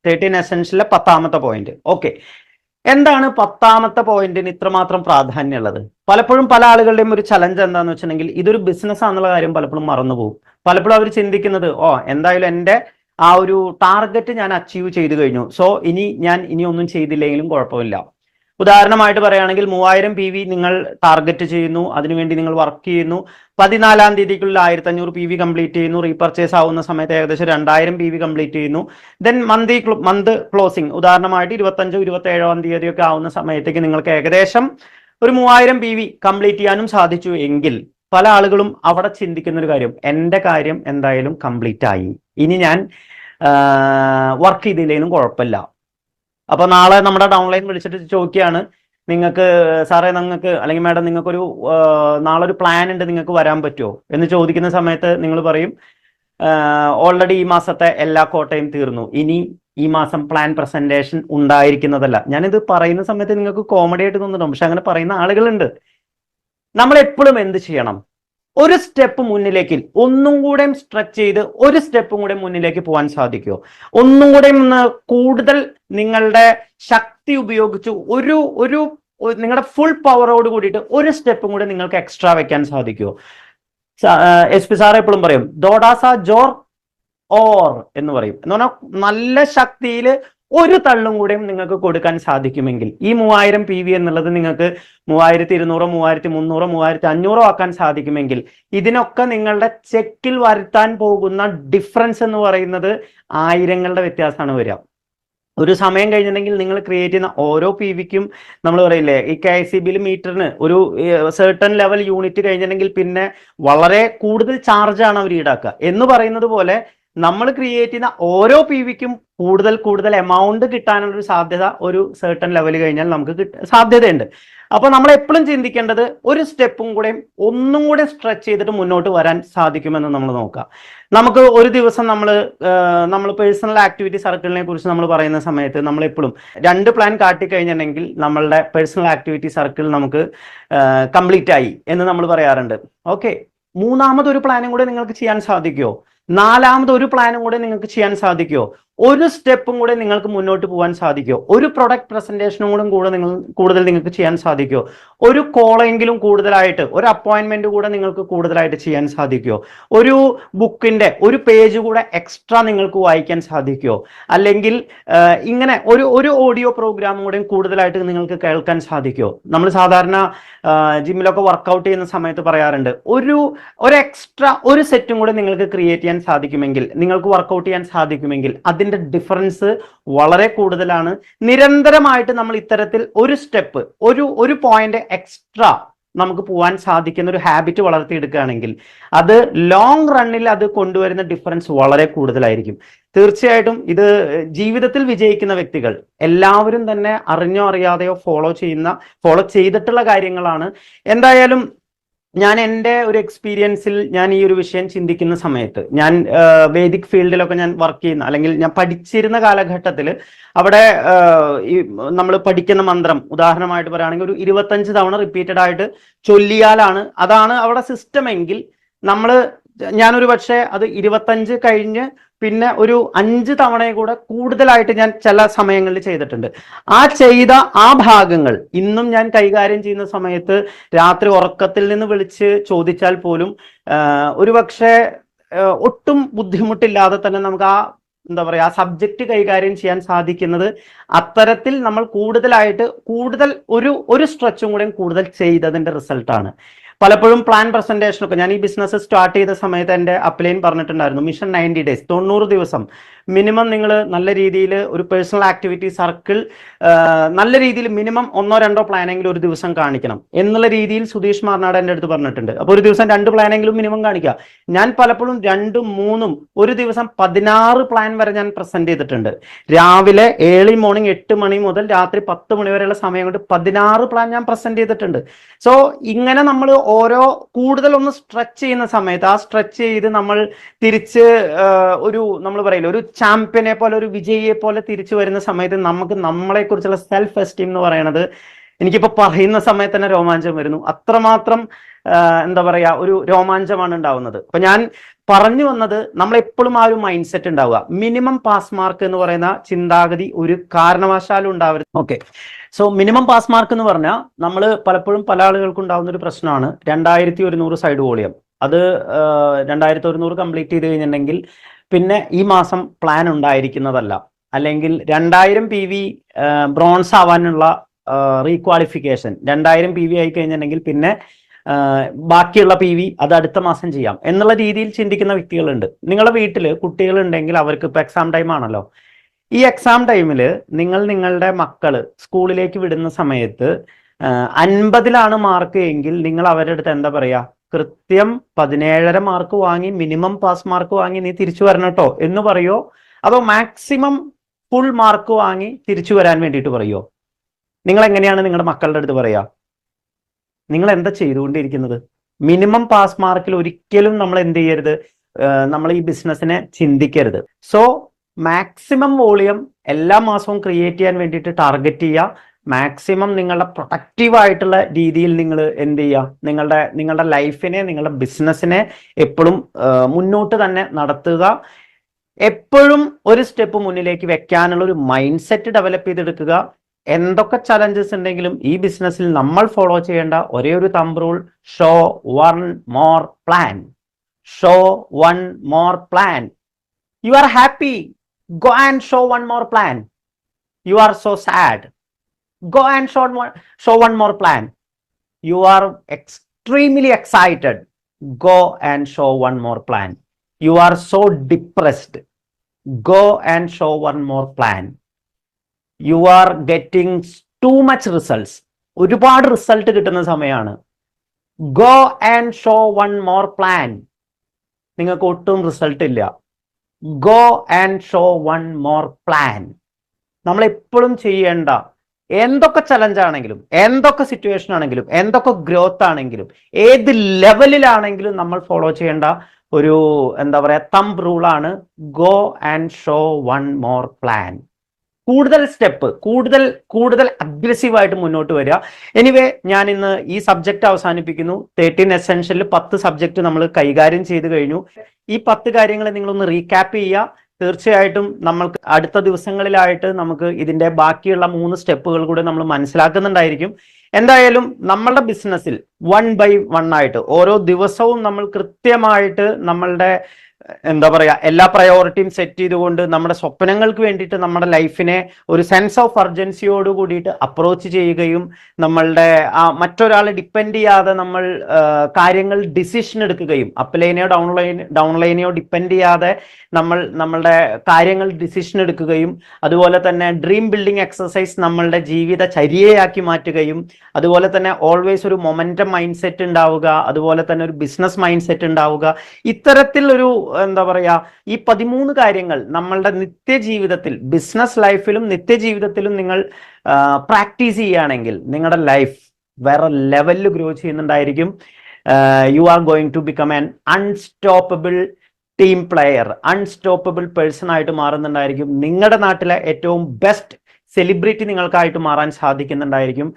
13 എസൻഷ്യലിലെ 10ാമത്തെ point. Okay, എന്താണ് 10ാമത്തെ പോയിന്റിന് ഇത്രമാത്രം പ്രാധാന്യമുള്ളത്? പലപ്പോഴും പല ആളുകളുടെയും ഒരു ചലഞ്ച് എന്താന്ന് വെച്ചിട്ടുണ്ടെങ്കിൽ ഇതൊരു ബിസിനസ് ആണെന്നുള്ള കാര്യം പലപ്പോഴും മറന്നുപോകും. പലപ്പോഴും അവർ ചിന്തിക്കുന്നത് എന്തായാലും എൻ്റെ ആ ഒരു ടാർഗറ്റ് ഞാൻ അച്ചീവ് ചെയ്തു കഴിഞ്ഞു, സോ ഇനി ഒന്നും ചെയ്തില്ലെങ്കിലും കുഴപ്പമില്ല. ഉദാഹരണമായിട്ട് പറയുകയാണെങ്കിൽ 3000 PV നിങ്ങൾ ടാർഗറ്റ് ചെയ്യുന്നു, അതിനുവേണ്ടി നിങ്ങൾ വർക്ക് ചെയ്യുന്നു, 14ാം തീയതിക്കുള്ളിൽ 1500 PV കംപ്ലീറ്റ് ചെയ്യുന്നു, റീപർച്ചേസ് ആവുന്ന സമയത്ത് ഏകദേശം 2000 PV കംപ്ലീറ്റ് ചെയ്യുന്നു. ദെൻ മന്ത് ക്ലോസിംഗ് ഉദാഹരണമായിട്ട് 25 27ാം തീയതിയൊക്കെ ആവുന്ന സമയത്തേക്ക് നിങ്ങൾക്ക് ഏകദേശം ഒരു 3000 PV കംപ്ലീറ്റ് ചെയ്യാനും സാധിച്ചു എങ്കിൽ പല ആളുകളും അവിടെ ചിന്തിക്കുന്ന ഒരു കാര്യം, എൻ്റെ കാര്യം എന്തായാലും കംപ്ലീറ്റ് ആയി, ഇനി ഞാൻ വർക്ക് ചെയ്തില്ലെങ്കിലും കുഴപ്പമില്ല. അപ്പൊ നാളെ നമ്മുടെ ഡൗൺലൈൻ വിളിച്ചിട്ട് ചോദിക്കുകയാണ്, നിങ്ങൾക്ക് സാറേ അല്ലെങ്കിൽ മാഡം നിങ്ങൾക്കൊരു നാളെ ഒരു പ്ലാൻ ഉണ്ട്, നിങ്ങൾക്ക് വരാൻ പറ്റുമോ എന്ന് ചോദിക്കുന്ന സമയത്ത് നിങ്ങൾ പറയും ഓൾറെഡി ഈ മാസത്തെ എല്ലാ കോട്ടയും തീർന്നു, ഇനി ഈ മാസം പ്ലാൻ പ്രസന്റേഷൻ ഉണ്ടായിരിക്കുന്നതല്ല. ഞാനിത് പറയുന്ന സമയത്ത് നിങ്ങൾക്ക് കോമഡി ആയിട്ട് തോന്നുന്നുണ്ടാവും, പക്ഷെ അങ്ങനെ പറയുന്ന ആളുകളുണ്ട്. നമ്മൾ എപ്പോഴും എന്ത് ചെയ്യണം? ഒരു സ്റ്റെപ്പ് മുന്നിലേക്ക് ഒന്നും കൂടെ സ്ട്രെച്ച് ചെയ്ത് ഒരു സ്റ്റെപ്പും കൂടെ മുന്നിലേക്ക് പോകാൻ സാധിക്കുമോ? ഒന്നും കൂടെ കൂടുതൽ നിങ്ങളുടെ ശക്തി ഉപയോഗിച്ച് നിങ്ങളുടെ ഫുൾ പവറോട് കൂടിയിട്ട് ഒരു സ്റ്റെപ്പും കൂടെ നിങ്ങൾക്ക് എക്സ്ട്രാ വെക്കാൻ സാധിക്കുമോ? SP സാർ എപ്പോഴും പറയും ദോഡാസ ജോർ ഓർ എന്ന് പറയും. എന്ന് പറഞ്ഞാൽ നല്ല ശക്തിയിൽ ഒരു തള്ളും കൂടെയും നിങ്ങൾക്ക് കൊടുക്കാൻ സാധിക്കുമെങ്കിൽ ഈ 3000 PV എന്നുള്ളത് നിങ്ങൾക്ക് 3200 3300 3500 ആക്കാൻ സാധിക്കുമെങ്കിൽ ഇതിനൊക്കെ നിങ്ങളുടെ ചെക്കിൽ വരുത്താൻ പോകുന്ന ഡിഫറൻസ് എന്ന് പറയുന്നത് ആയിരങ്ങളുടെ വ്യത്യാസമാണ് വരിക. ഒരു സമയം കഴിഞ്ഞിട്ടുണ്ടെങ്കിൽ നിങ്ങൾ ക്രിയേറ്റ് ചെയ്യുന്ന ഓരോ PVക്കും നമ്മൾ പറയില്ലേ, ഈ KICBയിൽ മീറ്ററിന് ഒരു സെർട്ടൺ ലെവൽ യൂണിറ്റ് കഴിഞ്ഞിട്ടുണ്ടെങ്കിൽ പിന്നെ വളരെ കൂടുതൽ ചാർജാണ് അവർ ഈടാക്കുക എന്ന് പറയുന്നത് പോലെ നമ്മൾ ക്രിയേറ്റ് ചെയ്യുന്ന ഓരോ PVക്കും കൂടുതൽ എമൗണ്ട് കിട്ടാനുള്ള ഒരു സാധ്യത ഒരു സെർട്ടൺ ലെവൽ കഴിഞ്ഞാൽ നമുക്ക് സാധ്യതയുണ്ട്. അപ്പൊ നമ്മൾ എപ്പോഴും ചിന്തിക്കേണ്ടത് ഒരു സ്റ്റെപ്പും കൂടെ ഒന്നും കൂടെ സ്ട്രെച്ച് ചെയ്തിട്ട് മുന്നോട്ട് വരാൻ സാധിക്കുമെന്ന് നമ്മൾ നോക്കാം. നമുക്ക് ഒരു ദിവസം നമ്മൾ പേഴ്സണൽ ആക്ടിവിറ്റി സർക്കിളിനെ കുറിച്ച് നമ്മൾ പറയുന്ന സമയത്ത് നമ്മൾ എപ്പോഴും 2 പ്ലാൻ കാട്ടിക്കഴിഞ്ഞിട്ടുണ്ടെങ്കിൽ നമ്മളുടെ പേഴ്സണൽ ആക്ടിവിറ്റി സർക്കിൾ നമുക്ക് കംപ്ലീറ്റ് ആയി എന്ന് നമ്മൾ പറയാറുണ്ട്. ഓക്കെ, 3ാമതൊരു പ്ലാനും കൂടെ നിങ്ങൾക്ക് ചെയ്യാൻ സാധിക്കുമോ? 4ാമതൊരു പ്ലാനും കൂടെ നിങ്ങൾക്ക് ചെയ്യാൻ സാധിക്കുമോ? ഒരു സ്റ്റെപ്പും കൂടെ നിങ്ങൾക്ക് മുന്നോട്ട് പോകാൻ സാധിക്കുമോ? ഒരു പ്രൊഡക്റ്റ് പ്രസന്റേഷനും കൂടെ കൂടുതൽ നിങ്ങൾക്ക് ചെയ്യാൻ സാധിക്കുമോ? ഒരു കോളെങ്കിലും കൂടുതലായിട്ട്, ഒരു അപ്പോയിന്റ്മെന്റ് കൂടെ നിങ്ങൾക്ക് കൂടുതലായിട്ട് ചെയ്യാൻ സാധിക്കുമോ? ഒരു ബുക്കിന്റെ ഒരു പേജ് കൂടെ എക്സ്ട്രാ നിങ്ങൾക്ക് വായിക്കാൻ സാധിക്കുമോ? അല്ലെങ്കിൽ ഇങ്ങനെ ഒരു ഓഡിയോ പ്രോഗ്രാമും കൂടെ കൂടുതലായിട്ട് നിങ്ങൾക്ക് കേൾക്കാൻ സാധിക്കുമോ? നമ്മൾ സാധാരണ ജിമ്മിലൊക്കെ വർക്കൗട്ട് ചെയ്യുന്ന സമയത്ത് പറയാറുണ്ട്, ഒരു എക്സ്ട്രാ ഒരു സെറ്റും കൂടെ നിങ്ങൾക്ക് ക്രിയേറ്റ് ചെയ്യാൻ സാധിക്കുമെങ്കിൽ, നിങ്ങൾക്ക് വർക്കൗട്ട് ചെയ്യാൻ സാധിക്കുമെങ്കിൽ അതിന്റെ ഡിഫറൻസ് വളരെ കൂടുതലാണ്. നിരന്തരമായിട്ട് നമ്മൾ ഇത്തരത്തിൽ ഒരു സ്റ്റെപ്പ് ഒരു പോയിന്റ് എക്സ്ട്രാ നമുക്ക് പോകാൻ സാധിക്കുന്ന ഒരു ഹാബിറ്റ് വളർത്തിയെടുക്കുകയാണെങ്കിൽ അത് ലോങ് റണ്ണിൽ അത് കൊണ്ടുവരുന്ന ഡിഫറൻസ് വളരെ കൂടുതലായിരിക്കും. തീർച്ചയായിട്ടും ഇത് ജീവിതത്തിൽ വിജയിക്കുന്ന വ്യക്തികൾ എല്ലാവരും തന്നെ അറിഞ്ഞോ അറിയാതെയോ ഫോളോ ചെയ്തിട്ടുള്ള കാര്യങ്ങളാണ്. എന്തായാലും ഞാൻ എൻ്റെ ഒരു എക്സ്പീരിയൻസിൽ ഞാൻ ഈ ഒരു വിഷയം ചിന്തിക്കുന്ന സമയത്ത്, ഞാൻ വേദിക് ഫീൽഡിലൊക്കെ ഞാൻ വർക്ക് ചെയ്യുന്ന അല്ലെങ്കിൽ ഞാൻ പഠിച്ചിരുന്ന കാലഘട്ടത്തിൽ അവിടെ ഈ നമ്മൾ പഠിക്കുന്ന മന്ത്രം ഉദാഹരണമായിട്ട് പറയുകയാണെങ്കിൽ ഒരു 25 തവണ റിപ്പീറ്റഡ് ആയിട്ട് ചൊല്ലിയാലാണ് അതാണ് അവിടെ സിസ്റ്റം എങ്കിൽ ഞാനൊരു പക്ഷേ അത് 25 കഴിഞ്ഞ് പിന്നെ ഒരു 5 തവണയും കൂടെ കൂടുതലായിട്ട് ഞാൻ ചില സമയങ്ങളിൽ ചെയ്തിട്ടുണ്ട്. ചെയ്ത ആ ഭാഗങ്ങൾ ഇന്നും ഞാൻ കൈകാര്യം ചെയ്യുന്ന സമയത്ത് രാത്രി ഉറക്കത്തിൽ നിന്ന് വിളിച്ച് ചോദിച്ചാൽ പോലും ഒരു പക്ഷേ ഒട്ടും ബുദ്ധിമുട്ടില്ലാതെ തന്നെ നമുക്ക് ആ സബ്ജക്റ്റ് കൈകാര്യം ചെയ്യാൻ സാധിക്കുന്നത് അത്തരത്തിൽ നമ്മൾ കൂടുതൽ ഒരു സ്ട്രെച്ചും കൂടെ കൂടുതൽ ചെയ്തതിന്റെ റിസൾട്ടാണ്. പലപ്പോഴും പ്ലാൻ പ്രസന്റേഷനൊക്കെ ഞാൻ ഈ ബിസിനസ് സ്റ്റാർട്ട് ചെയ്ത സമയത്ത് എൻ്റെ അപ്ലൈൻ പറഞ്ഞിട്ടുണ്ടായിരുന്നു, മിഷൻ 90 ഡേയ്സ് 90 ദിവസം മിനിമം നിങ്ങൾ നല്ല രീതിയിൽ ഒരു പേഴ്സണൽ ആക്ടിവിറ്റി സർക്കിൾ നല്ല രീതിയിൽ മിനിമം 1-2 പ്ലാനെങ്കിലും ഒരു ദിവസം കാണിക്കണം എന്നുള്ള രീതിയിൽ സുധീഷ് മാർനാട് എൻ്റെ അടുത്ത് പറഞ്ഞിട്ടുണ്ട്. അപ്പോൾ ഒരു ദിവസം 2 പ്ലാനെങ്കിലും മിനിമം കാണിക്കുക. ഞാൻ പലപ്പോഴും 2, 3 ഒരു ദിവസം 16 പ്ലാൻ വരെ ഞാൻ പ്രസന്റ് ചെയ്തിട്ടുണ്ട്. രാവിലെ ഏർലി മോർണിംഗ് 8 മണി മുതൽ രാത്രി 10 മണി വരെയുള്ള സമയം കൊണ്ട് 16 പ്ലാൻ ഞാൻ പ്രസന്റ് ചെയ്തിട്ടുണ്ട്. സോ ഇങ്ങനെ നമ്മൾ കൂടുതൽ ഒന്ന് സ്ട്രെച്ച് ചെയ്യുന്ന സമയത്ത് ആ സ്ട്രെച്ച് ചെയ്ത് നമ്മൾ തിരിച്ച് നമ്മൾ പറയില്ല ഒരു ചാമ്പ്യനെ പോലെ ഒരു വിജയിയെ പോലെ തിരിച്ചു വരുന്ന സമയത്ത് നമുക്ക് നമ്മളെ കുറിച്ചുള്ള സെൽഫ് എസ്റ്റീം എന്ന് പറയുന്നത് എനിക്കിപ്പോ പറയുന്ന സമയത്ത് തന്നെ രോമാഞ്ചം വരുന്നു. അത്രമാത്രം എന്താ പറയാ ഒരു രോമാഞ്ചമാണ് ഉണ്ടാവുന്നത്. അപ്പൊ ഞാൻ പറഞ്ഞു വന്നത്, നമ്മൾ എപ്പോഴും ആ ഒരു മൈൻഡ് സെറ്റ് ഉണ്ടാവുക, മിനിമം പാസ് മാർക്ക് എന്ന് പറയുന്ന ചിന്താഗതി ഒരു കാരണവശാലും ഉണ്ടാവരുത്. Okay, so minimum pass mark എന്ന് പറഞ്ഞാൽ നമ്മൾ പലപ്പോഴും പല ആളുകൾക്കും ഉണ്ടാവുന്ന ഒരു പ്രശ്നമാണ് 2100 സൈഡ് വോളിയം. അത് 2100 കംപ്ലീറ്റ് ചെയ്ത് കഴിഞ്ഞിട്ടുണ്ടെങ്കിൽ പിന്നെ ഈ മാസം പ്ലാൻ ഉണ്ടായിരിക്കുന്നതല്ല. അല്ലെങ്കിൽ 2000 PV ബ്രോൺസ് ആവാനുള്ള റീക്വാളിഫിക്കേഷൻ 2000 PV ആയി കഴിഞ്ഞിട്ടുണ്ടെങ്കിൽ പിന്നെ ബാക്കിയുള്ള PV അത് അടുത്ത മാസം ചെയ്യാം എന്നുള്ള രീതിയിൽ ചിന്തിക്കുന്ന വ്യക്തികളുണ്ട്. നിങ്ങളുടെ വീട്ടിൽ കുട്ടികളുണ്ടെങ്കിൽ അവർക്ക് ഇപ്പൊ എക്സാം ടൈം ആണല്ലോ. ഈ എക്സാം ടൈമിൽ നിങ്ങളുടെ മക്കള് സ്കൂളിലേക്ക് വിടുന്ന സമയത്ത് 50 മാർക്ക് എങ്കിൽ നിങ്ങൾ അവരുടെ അടുത്ത് എന്താ പറയാ, കൃത്യം 17.5 മാർക്ക് വാങ്ങി മിനിമം പാസ് മാർക്ക് വാങ്ങി നീ തിരിച്ചു വരണം കേട്ടോ എന്ന് പറയോ, അതോ മാക്സിമം ഫുൾ മാർക്ക് വാങ്ങി തിരിച്ചു വരാൻ വേണ്ടിയിട്ട് പറയോ? നിങ്ങൾ എങ്ങനെയാണ് നിങ്ങളുടെ മക്കളുടെ അടുത്ത് പറയാ? നിങ്ങൾ എന്താ ചെയ്തുകൊണ്ടിരിക്കുന്നത്? മിനിമം പാസ് മാർക്കിൽ ഒരിക്കലും നമ്മൾ എന്ത് ചെയ്യരുത്, നമ്മൾ ഈ ബിസിനസ്സിനെ ചിന്തിക്കരുത്. സോ മാക്സിമം വോളിയം എല്ലാ മാസവും ക്രിയേറ്റ് ചെയ്യാൻ വേണ്ടിയിട്ട് ടാർഗറ്റ് ചെയ്യുക. മാക്സിമം നിങ്ങളുടെ പ്രൊഡക്റ്റീവ് ആയിട്ടുള്ള രീതിയിൽ നിങ്ങൾ എന്ത് ചെയ്യുക, നിങ്ങളുടെ ലൈഫിനെ, നിങ്ങളുടെ ബിസിനസ്സിനെ എപ്പോഴും മുന്നോട്ട് തന്നെ നടത്തുക. എപ്പോഴും ഒരു സ്റ്റെപ്പ് മുന്നിലേക്ക് വെക്കാനുള്ള ഒരു മൈൻഡ് സെറ്റ് ഡെവലപ്പ് ചെയ്തെടുക്കുക. എന്തൊക്കെ ചലഞ്ചസ് ഉണ്ടെങ്കിലും ഈ ബിസിനസ്സിൽ നമ്മൾ ഫോളോ ചെയ്യേണ്ട ഒരേ ഒരു thumb rule, show one more plan. Show one more plan. You are happy, go and show one more plan. You are so sad, go and show one more plan. You are extremely excited, go and show one more plan. You are so depressed, go and show one more plan. You are getting too much results, ഒരുപാട് result കിട്ടുന്ന സമയമാണ്. go and show one more plan. നിങ്ങൾക്ക് ഒട്ടും result ഇല്ല, go and show one more plan. നമ്മൾ എപ്പോഴും ചെയ്യേണ്ട എന്തൊക്കെ ചലഞ്ച് ആണെങ്കിലും, എന്തൊക്കെ സിറ്റുവേഷൻ ആണെങ്കിലും, എന്തൊക്കെ ഗ്രോത്ത് ആണെങ്കിലും, ഏത് ലെവലിലാണെങ്കിലും നമ്മൾ ഫോളോ ചെയ്യേണ്ട ഒരു എന്താ പറയാ തമ്പ് റൂളാണ് go and show one more plan. കൂടുതൽ സ്റ്റെപ്പ്, കൂടുതൽ അഗ്രസീവായിട്ട് മുന്നോട്ട് വരിക. എനിവേ, ഞാൻ ഇന്ന് ഈ സബ്ജക്റ്റ് അവസാനിപ്പിക്കുന്നു. 13 എസെൻഷ്യലിൽ 10 സബ്ജക്റ്റ് നമ്മൾ കൈകാര്യം ചെയ്ത് കഴിഞ്ഞു. ഈ 10 കാര്യങ്ങൾ നിങ്ങളൊന്ന് റീക്യാപ്പ് ചെയ്യുക. തീർച്ചയായിട്ടും നമ്മൾക്ക് അടുത്ത ദിവസങ്ങളിലായിട്ട് നമുക്ക് ഇതിന്റെ ബാക്കിയുള്ള 3 സ്റ്റെപ്പുകൾ കൂടെ നമ്മൾ മനസ്സിലാക്കുന്നുണ്ടായിരിക്കും. എന്തായാലും നമ്മളുടെ ബിസിനസ്സിൽ 1 by 1 ആയിട്ട് ഓരോ ദിവസവും നമ്മൾ കൃത്യമായിട്ട് നമ്മളുടെ എന്താ പറയാ എല്ലാ പ്രയോറിറ്റിയും സെറ്റ് ചെയ്തുകൊണ്ട് നമ്മുടെ സ്വപ്നങ്ങൾക്ക് വേണ്ടിയിട്ട് നമ്മുടെ ലൈഫിനെ ഒരു സെൻസ് ഓഫ് അർജൻസിയോട് കൂടിയിട്ട് അപ്രോച്ച് ചെയ്യുകയും നമ്മളുടെ മറ്റൊരാളെ ഡിപ്പെൻഡ് ചെയ്യാതെ നമ്മൾ കാര്യങ്ങൾ ഡിസിഷൻ എടുക്കുകയും, അപ്ലൈനെയോ ഡൗൺലൈനെയോ ഡിപ്പെൻഡ് ചെയ്യാതെ നമ്മളുടെ കാര്യങ്ങൾ ഡിസിഷൻ എടുക്കുകയും, അതുപോലെ തന്നെ ഡ്രീം ബിൽഡിംഗ് എക്സസൈസ് നമ്മളുടെ ജീവിത ചര്യയാക്കി മാറ്റുകയും, അതുപോലെ തന്നെ ഓൾവേസ് ഒരു മൊമെന്റം മൈൻഡ് സെറ്റ് ഉണ്ടാവുക, അതുപോലെ തന്നെ ഒരു ബിസിനസ് മൈൻഡ് സെറ്റ് ഉണ്ടാവുക. ഇത്തരത്തിൽ ഒരു എന്താ പറയാ ഈ 13 കാര്യങ്ങൾ നമ്മളുടെ നിത്യജീവിതത്തിൽ, ബിസിനസ് ലൈഫിലും നിത്യജീവിതത്തിലും നിങ്ങൾ പ്രാക്ടീസ് ചെയ്യുകയാണെങ്കിൽ നിങ്ങളുടെ ലൈഫ് വേറെ ലെവലിൽ ഗ്രോ ചെയ്യുന്നുണ്ടായിരിക്കും. You are going to become an unstoppable team player, unstoppable person ആയിട്ട് മാറുന്നുണ്ടായിരിക്കും. നിങ്ങളുടെ നാട്ടിലെ ഏറ്റവും ബെസ്റ്റ് സെലിബ്രിറ്റി നിങ്ങൾക്കായിട്ട് മാറാൻ സാധിക്കുന്നുണ്ടായിരിക്കും.